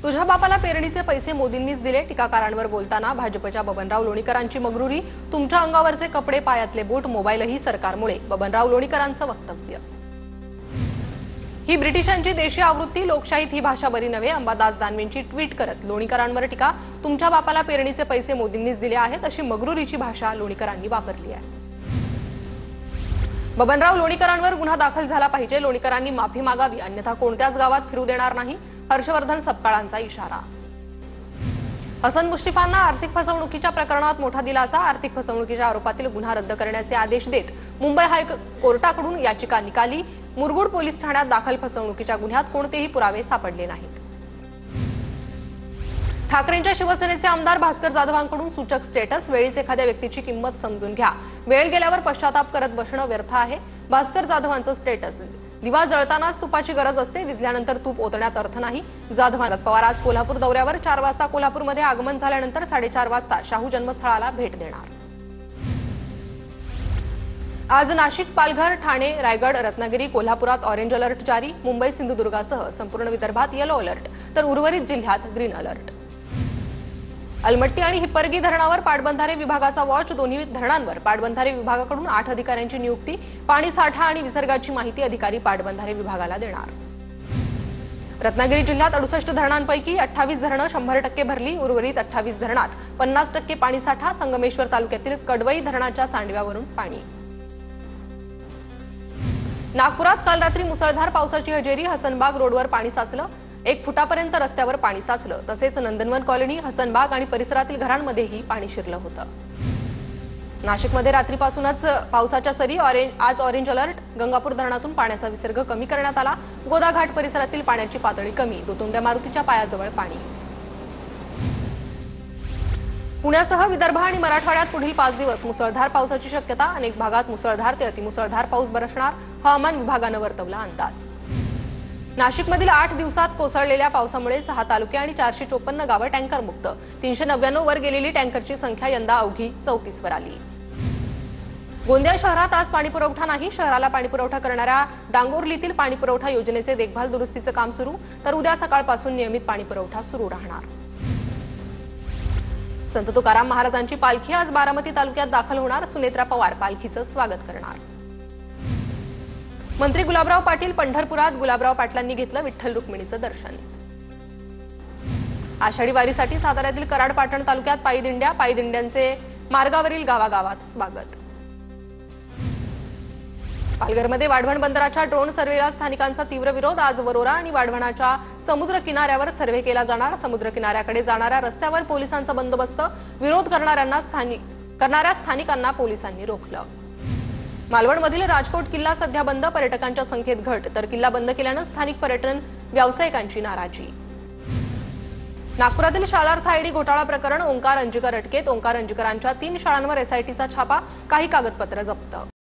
तुझ्या बापाला पेरणीचे पैसे मोदींनीच दिले। टीकाकारांवर बोलताना भाजपच्या बबनराव लोणीकरांची मगरुरी। तुमच्या अंगावरचे कपडे, पायातले बूट, मोबाईलही सरकारमुळे, बबनराव लोणीकरांचं वक्तव्य। ही ब्रिटिशांची देशी आवृत्ती, लोकशाहीत ही भाषा बरी नव्हे। अंबादास दानवेंची ट्विट करत लोणीकरांवर टीका। तुमच्या बापाला पेरणीचे पैसे मोदींनीच दिले आहेत अशी मगरुरीची भाषा लोणीकरांनी वापरली आहे। बबनराव लोणीकरांवर गुन्हा दाखल झाला पाहिजे। लोणीकरांनी माफी मागावी, अन्यथा कोणत्याच गावात फिरू देणार नाही। हर्षवर्धन सपकाळांचा इशारा। हसन मुश्रीफांना आर्थिक फसवणुकीच्या प्रकरणात मोठा दिलासा। आर्थिक फसवणुकीच्या आरोपातील गुन्हा रद्द करण्याचे आदेश देत मुंबई हायकोर्टाकडून याचिका निकाली। मुरगुड पोलीस ठाण्यात दाखल फसवणुकीच्या गुन्ह्यात कोणतेही पुरावे सापडले नाहीत। ठाकरेंच्या शिवसेनेचे आमदार भास्कर जाधवांकडून सूचक स्टेटस। वेळीच एखाद्या व्यक्तीची किंमत समजून घ्या, वेळ गेल्यावर पश्चाताप करत बसणं व्यर्थ आहे। भास्कर जाधवांचं स्टेटस। दिवा जळतानाच तुपाची गरज असते, विझल्यानंतर तूप ओतण्यात अर्थ नाही। जाधव शरद पवार आज कोल्हापूर दौऱ्यावर। 4 वाजता कोल्हापूरमध्ये आगमन झाल्यानंतर 4:30 वाजता शाहू जन्मस्थळाला भेट देणार। आज नाशिक, पालघर, ठाणे, रायगड, रत्नागिरी, कोल्हापुरात ऑरेंज अलर्ट जारी। मुंबई, सिंधुदुर्गासह संपूर्ण विदर्भात येलो अलर्ट, तर उर्वरित जिल्ह्यात ग्रीन अलर्ट। अलमट्टी आणि हिप्परगी धरणावर पाटबंधारे विभागाचा वॉच। दोन्ही धरणांवर पाटबंधारे विभागाकडून 8 अधिकाऱ्यांची नियुक्ती। पाणी साठा आणि विसर्गाची माहिती अधिकारी पाटबंधारे विभागाला देणार। रत्नागिरी जिल्ह्यात 68 धरणांपैकी 28 धरणं 100% भरली। उर्वरित 28 धरणात 50% पाणीसाठा। संगमेश्वर तालुक्यातील कडवई धरणाच्या सांडव्यावरून पाणी। नागपुरात काल रात्री मुसळधार पावसाची हजेरी। हसनबाग रोडवर पाणी साचलं, 1 फुटापर्यंत रस्त्यावर पाणी साचलं। तसेच नंदनवन कॉलनी, हसनबाग आणि परिसरातील घरांमध्येही पाणी शिरलं होतं। नाशिकमध्ये रात्रीपासूनच पावसाच्या सरी। आज ऑरेंज अलर्ट। गंगापूर धरणातून पाण्याचा विसर्ग कमी करण्यात आला। गोदाघाट परिसरातील पाण्याची पातळी कमी। दोतोंड्या मारुतीच्या पायाजवळ पाणी। पुण्यासह विदर्भ आणि मराठवाड्यात पुढील 5 दिवस मुसळधार पावसाची शक्यता। अनेक भागात मुसळधार ते अतिमुसळधार पाऊस बरसणार, हवामान विभागानं वर्तवला अंदाज। नाशिकमधील 8 दिवसात कोसळलेल्या पावसामुळे 6 तालुके आणि 454 गावं टँकरमुक्त। 399 वर गेलेली टँकरची संख्या यंदा अवघी 34 वर आली। गोंदिया शहरात आज पाणीपुरवठा नाही। शहराला पाणीपुरवठा करणाऱ्या डांगोर्लीतील पाणीपुरवठा योजनेचे देखभाल दुरुस्तीचं काम सुरू, तर उद्या सकाळपासून नियमित पाणीपुरवठा सुरू राहणार। संत तुकाराम महाराजांची पालखी आज बारामती तालुक्यात दाखल होणार। सुनेत्रा पवार पालखीचं स्वागत करणार। मंत्री गुलाबराव पाटील पंढरपुरात। गुलाबराव पाटलांनी घेतलं विठ्ठल रुक्मिणीचं दर्शन। आषाढी वारीसाठी साताऱ्यातील कराड पाटण तालुक्यात पायी दिंड्या। पायी दिंड्यांचे मार्गावरील गावागावात स्वागत। पालघरमध्ये वाढवण बंदराच्या ड्रोन सर्व्हेला स्थानिकांचा तीव्र विरोध। आज वरोरा आणि वाढवणाच्या समुद्र किनाऱ्यावर सर्व्हे केला जाणार। समुद्र किनाऱ्याकडे जाणाऱ्या रस्त्यावर पोलिसांचा बंदोबस्त। विरोध करणाऱ्या स्थानिकांना पोलिसांनी रोखलं। मालवणमधील राजकोट किल्ला सध्या बंद। पर्यटकांच्या संख्येत घट, तर किल्ला बंद केल्यानं स्थानिक पर्यटन व्यावसायिकांची नाराजी। नागपुरातील शालार्थ आयडी घोटाळा प्रकरण। ओंकार अंजिकर अटकेत। ओंकार अंजिकरांच्या 3 शाळांवर एसआयटीचा छापा, काही कागदपत्र जप्त।